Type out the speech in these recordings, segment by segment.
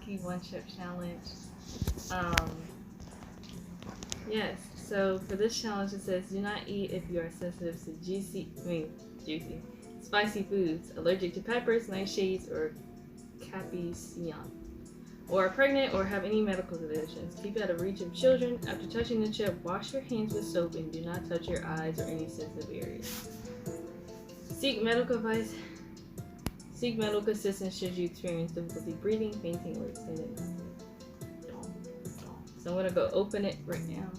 Paqui one chip challenge. Yes. So for this challenge, it says do not eat if you are sensitive to juicy, spicy foods, allergic to peppers, nightshades, or capsaicin, or are pregnant or have any medical conditions. Keep out of reach of children. After touching the chip, wash your hands with soap and do not touch your eyes or any sensitive areas. Seek medical advice. Seek medical assistance should you experience difficulty breathing, fainting, or extended. So I'm gonna go open it right now.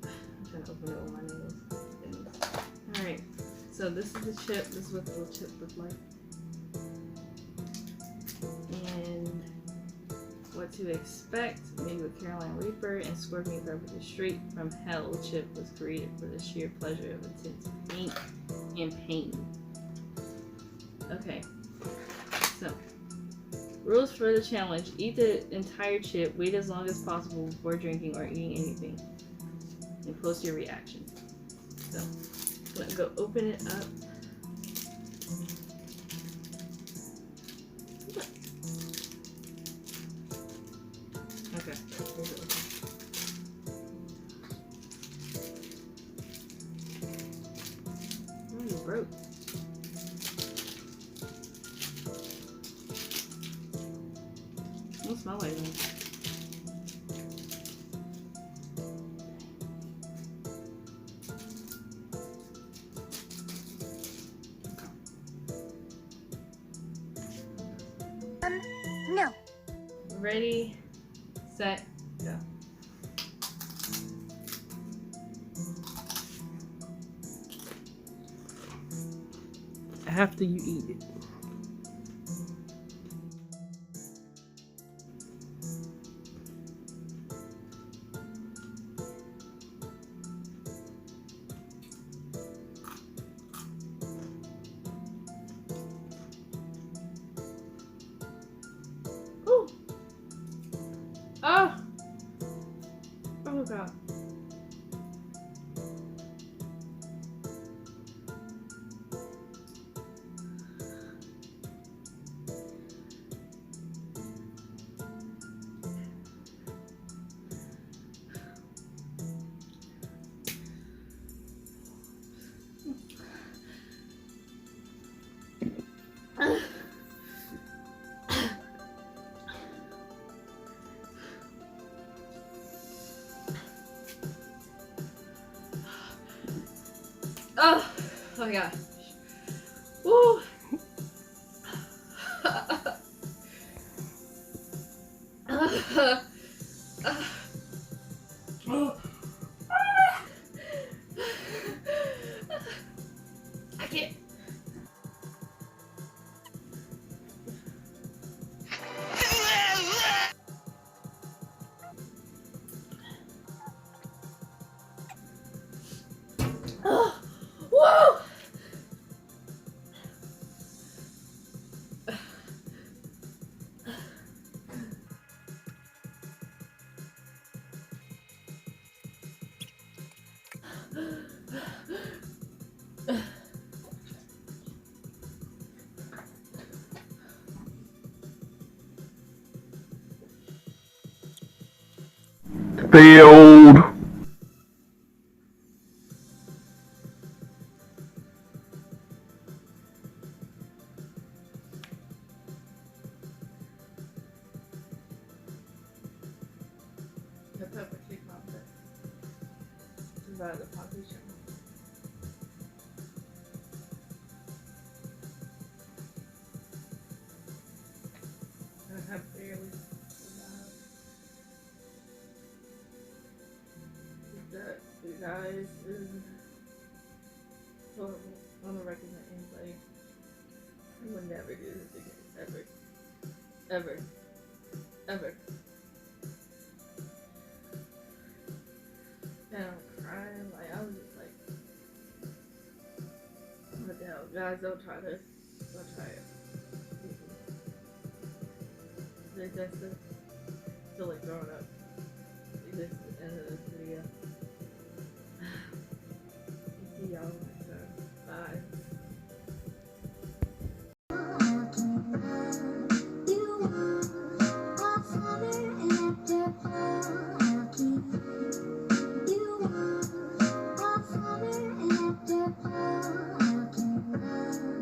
I'm trying to open it with my nails. Alright, so this is the chip. This is what the little chip looks like. And what to expect. Made with Carolina Reaper and Scorpion Pepper. The Straight from Hell chip was created for the sheer pleasure of intense pain and pain. Okay, so rules for the challenge: eat the entire chip, wait as long as possible before drinking or eating anything, and post your reaction. So I'm gonna go open it up. Okay, here's it. Oh, you broke. It don't smell like that. No. Ready, set, go. After you eat it. Ooh. Oh. Oh god. Oh my god. Woo. I can't. Oh, whoa! Failed. The pepper kicked my butt. Survived the Paqui challenge. I have barely survived. That, you guys, is horrible. I'm gonna recommend anybody. I would never do this again. Ever. Ever. Ever. And I'm crying. Like, I was just like, what the hell? Guys, don't try this. Don't try it. That's it. Feel like throwing up. This is the end of this video.